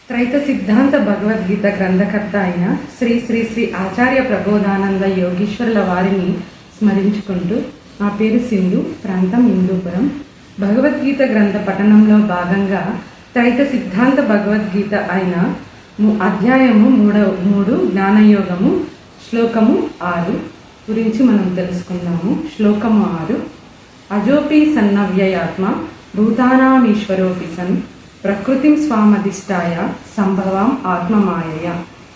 త్రైత సిద్ధాంత భగవద్గీత గ్రంథకర్త అయిన శ్రీ శ్రీ శ్రీ ఆచార్య ప్రబోధానంద యోగీశ్వరుల వారిని స్మరించుకుంటూ, నా పేరు సింధు, ప్రాంతం హిందూపురం. భగవద్గీత గ్రంథ పఠనంలో భాగంగా త్రైత సిద్ధాంత భగవద్గీత అయిన అధ్యాయము 3 జ్ఞానయోగము శ్లోకము 6 గురించి మనం తెలుసుకుందాము. శ్లోకము 6: అజోపి సన్నవ్యయాత్మ భూతానామీశ్వరోపి సన్ ప్రకృతిం స్వామధిష్టాయ సంభవం ఆత్మమాయయ.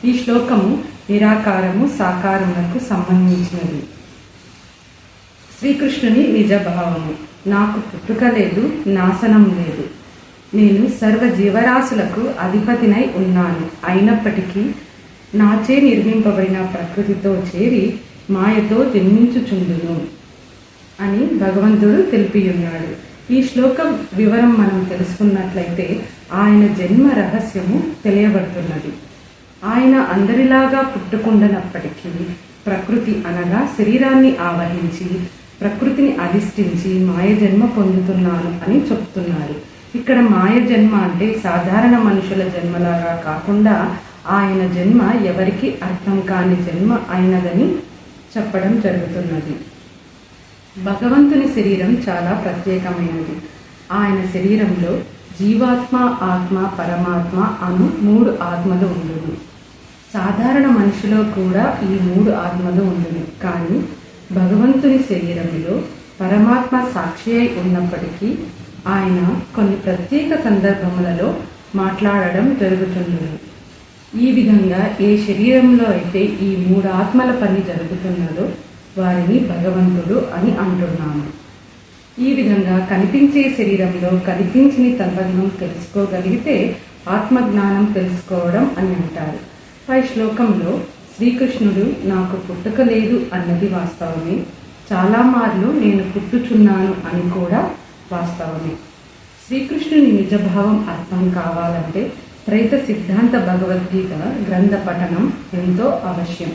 ఈ శ్లోకము నిరాకారము సాకారములకు సంబంధించినది. శ్రీకృష్ణుని నిజభావము: నాకు పుట్టుక లేదు, నాశనం లేదు. నేను సర్వ జీవరాశులకు అధిపతినై ఉన్నాను. అయినప్పటికీ నాచే నిర్మింపబడిన ప్రకృతితో చేరి మాయతో జన్మించుచుండును అని భగవంతుడు తెలిపియున్నాడు. ఈ శ్లోకం వివరం మనం తెలుసుకున్నట్లయితే ఆయన జన్మ రహస్యము తెలియబడుతున్నది. ఆయన అందరిలాగా పుట్టుకుండనప్పటికీ ప్రకృతి అనగా శరీరాన్ని ఆవహించి ప్రకృతిని అధిష్ఠించి మాయ జన్మ పొందుతున్నాను అని చెప్తున్నారు. ఇక్కడ మాయ జన్మ అంటే సాధారణ మనుషుల జన్మలాగా కాకుండా ఆయన జన్మ ఎవరికి అర్థం కాని జన్మ అయినదని చెప్పడం జరుగుతున్నది. భగవంతుని శరీరం చాలా ప్రత్యేకమైనది. ఆయన శరీరంలో జీవాత్మ, ఆత్మ, పరమాత్మ అను 3 ఆత్మలు ఉండును. సాధారణ మనిషిలో కూడా ఈ 3 ఆత్మలు ఉండును. కానీ భగవంతుని శరీరంలో పరమాత్మ సాక్షి అయి ఉన్నప్పటికీ ఆయన కొన్ని ప్రత్యేక సందర్భములలో మాట్లాడడం జరుగుతున్నది. ఈ విధంగా ఏ శరీరంలో అయితే ఈ 3 ఆత్మల పని జరుగుతున్నదో వారిని భగవంతుడు అని అంటున్నాము. ఈ విధంగా కనిపించే శరీరంలో కనిపించిన తత్వం తెలుసుకోగలిగితే ఆత్మజ్ఞానం తెలుసుకోవడం అని అంటారు. పై శ్లోకంలో శ్రీకృష్ణుడు నాకు పుట్టుక లేదు అన్నది వాస్తవమే. చాలా మార్లు నేను పుట్టుచున్నాను అని కూడా వాస్తవమే. శ్రీకృష్ణుని నిజభావం అర్థం కావాలంటే త్రైత సిద్ధాంత భగవద్గీత గ్రంథ పఠనం ఎంతో అవశ్యం.